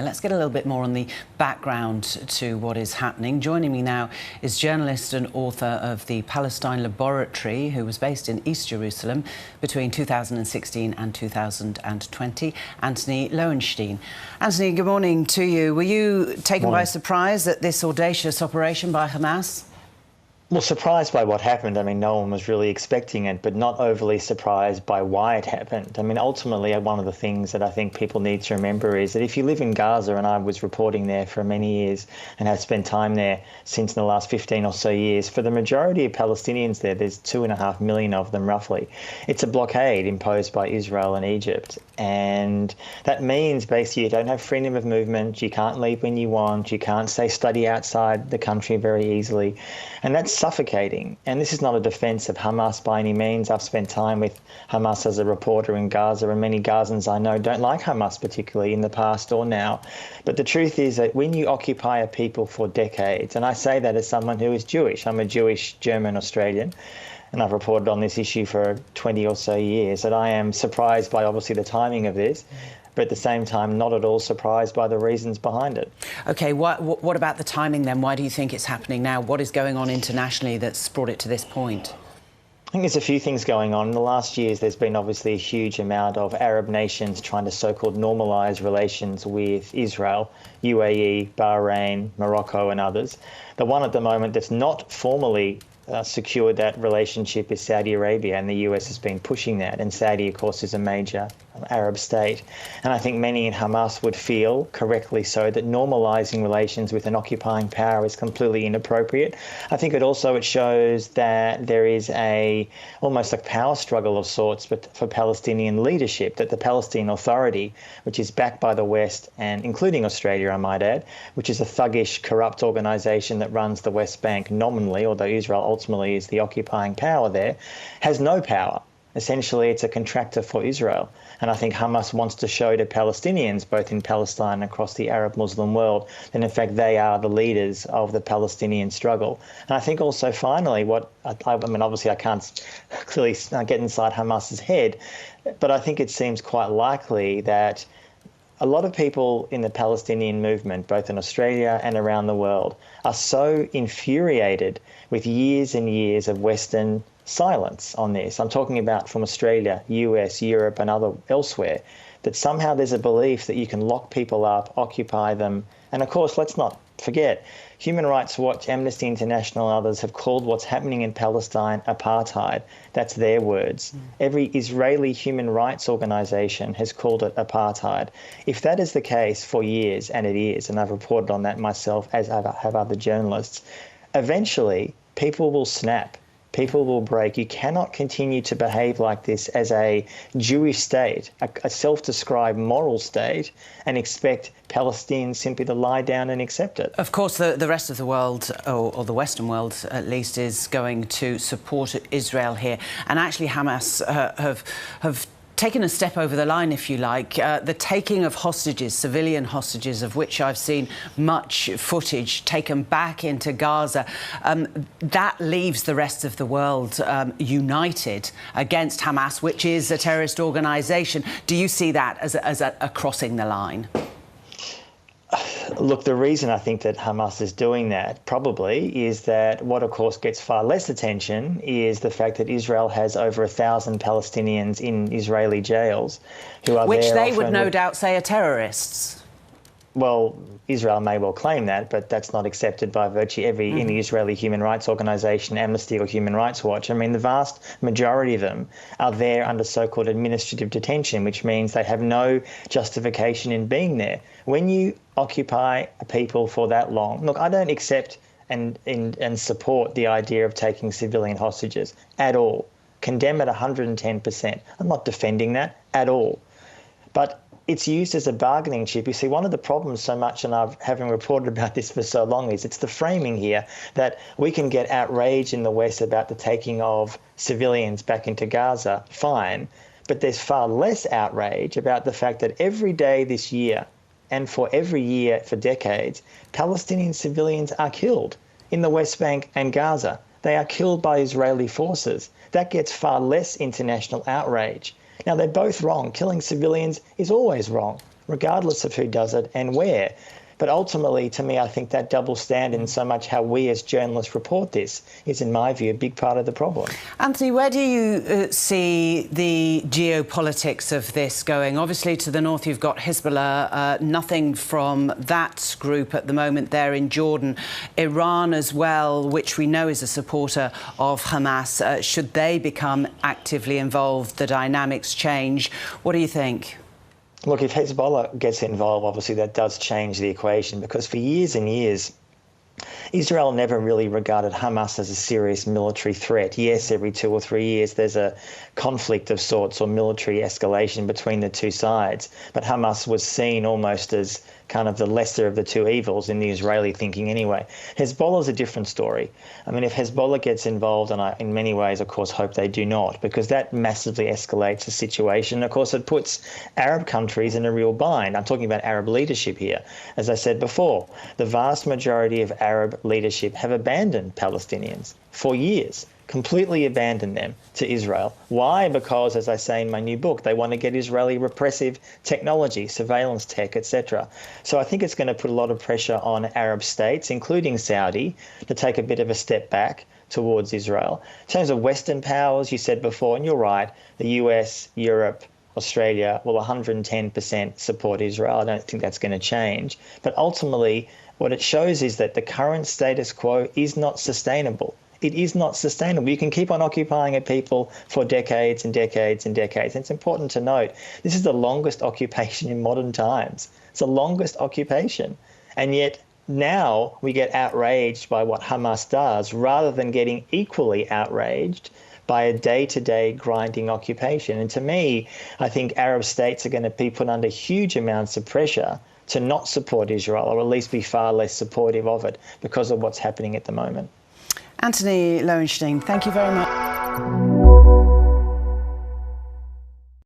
Let's get a little bit more on the background to what is happening. Joining me now is journalist and author of the Palestine Laboratory, who was based in East Jerusalem between 2016 and 2020, Anthony Lowenstein. Anthony, good morning to you. Were you taken by surprise at this audacious operation by Hamas? Well, surprised by what happened. I mean, no one was really expecting it, but not overly surprised by why it happened. I mean, ultimately, one of the things that I think people need to remember is that if you live in Gaza, and I was reporting there for many years and have spent time there since the last 15 or so years, for the majority of Palestinians there, there's 2.5 million of them roughly. It's a blockade imposed by Israel and Egypt. And that means basically you don't have freedom of movement, you can't leave when you want, you can't say study outside the country very easily. And that's suffocating. And this is not a defence of Hamas by any means. I've spent time with Hamas as a reporter in Gaza, and many Gazans I know don't like Hamas particularly in the past or now. But the truth is that when you occupy a people for decades, and I say that as someone who is Jewish, I'm a Jewish German Australian, and I've reported on this issue for 20 or so years, that I am surprised by obviously the timing of this, but at the same time not at all surprised by the reasons behind it. OK, what about the timing then? Why do you think it's happening now? What is going on internationally that's brought it to this point? I think there's a few things going on. In the last years, there's been obviously a huge amount of Arab nations trying to so-called normalise relations with Israel, UAE, Bahrain, Morocco and others. The one at the moment that's not formally secured that relationship is Saudi Arabia, and the US has been pushing that. And Saudi, of course, is a major Arab state. And I think many in Hamas would feel, correctly so, that normalising relations with an occupying power is completely inappropriate. I think it shows that there is almost a power struggle of sorts for Palestinian leadership, that the Palestinian Authority, which is backed by the West, and including Australia, I might add, which is a thuggish, corrupt organisation that runs the West Bank nominally, although Israel ultimately is the occupying power there, has no power. Essentially, it's a contractor for Israel. And I think Hamas wants to show to Palestinians, both in Palestine and across the Arab Muslim world, that in fact they are the leaders of the Palestinian struggle. And I think also finally, obviously I can't clearly get inside Hamas's head, but I think it seems quite likely that a lot of people in the Palestinian movement, both in Australia and around the world, are so infuriated with years and years of Western silence on this. I'm talking about from Australia, US, Europe and elsewhere, that somehow there's a belief that you can lock people up, occupy them. And of course, let's not forget, Human Rights Watch, Amnesty International and others have called what's happening in Palestine apartheid. That's their words. Every Israeli human rights organisation has called it apartheid. If that is the case for years, and it is, and I've reported on that myself, as have other journalists, eventually people will snap. People will break. You cannot continue to behave like this as a Jewish state, a self-described moral state, and expect Palestinians simply to lie down and accept it. Of course, the rest of the world, or the Western world at least, is going to support Israel here. And actually Hamas have taken a step over the line, if you like. The taking of hostages, civilian hostages, of which I've seen much footage taken back into Gaza, that leaves the rest of the world united against Hamas, which is a terrorist organisation. Do you see that as a crossing the line? Look, the reason I think that Hamas is doing that probably is that what, of course, gets far less attention is the fact that Israel has over 1,000 Palestinians in Israeli jails who are which there they would no doubt say are terrorists. Well, Israel may well claim that, but that's not accepted by virtually any Israeli human rights organisation, Amnesty or Human Rights Watch. I mean, the vast majority of them are there under so-called administrative detention, which means they have no justification in being there. When you occupy a people for that long, look, I don't accept and support the idea of taking civilian hostages at all. Condemn it 110%. I'm not defending that at all. But it's used as a bargaining chip. You see, one of the problems so much, and I've having reported about this for so long, is it's the framing here that we can get outraged in the West about the taking of civilians back into Gaza, fine, but there's far less outrage about the fact that every day this year, and for every year for decades, Palestinian civilians are killed in the West Bank and Gaza. They are killed by Israeli forces. That gets far less international outrage. Now, they're both wrong. Killing civilians is always wrong. regardless of who does it and where. But ultimately, to me, I think that double standard in so much how we as journalists report this is, in my view, a big part of the problem. Anthony, where do you see the geopolitics of this going? Obviously, to the north, you've got Hezbollah, nothing from that group at the moment there in Jordan. Iran as well, which we know is a supporter of Hamas. Should they become actively involved, the dynamics change. What do you think? Look, if Hezbollah gets involved, obviously that does change the equation, because for years and years, Israel never really regarded Hamas as a serious military threat. Yes, every 2 or 3 years there's a conflict of sorts or military escalation between the two sides, but Hamas was seen almost as kind of the lesser of the two evils in the Israeli thinking anyway. Hezbollah is a different story. I mean, if Hezbollah gets involved, and I in many ways, of course, hope they do not, because that massively escalates the situation. Of course, it puts Arab countries in a real bind. I'm talking about Arab leadership here. As I said before, the vast majority of Arab leadership have abandoned Palestinians for years. Completely abandoned them to Israel. Why? Because, as I say in my new book, they want to get Israeli repressive technology, surveillance tech, etc. So I think it's going to put a lot of pressure on Arab states, including Saudi, to take a bit of a step back towards Israel. In terms of Western powers, you said before, and you're right, the US, Europe, Australia will 110% support Israel. I don't think that's going to change. But ultimately, what it shows is that the current status quo is not sustainable. It is not sustainable. You can keep on occupying a people for decades and decades and decades. And it's important to note, this is the longest occupation in modern times. It's the longest occupation. And yet now we get outraged by what Hamas does rather than getting equally outraged by a day-to-day grinding occupation. And to me, I think Arab states are going to be put under huge amounts of pressure to not support Israel, or at least be far less supportive of it because of what's happening at the moment. Anthony Lowenstein, thank you very much.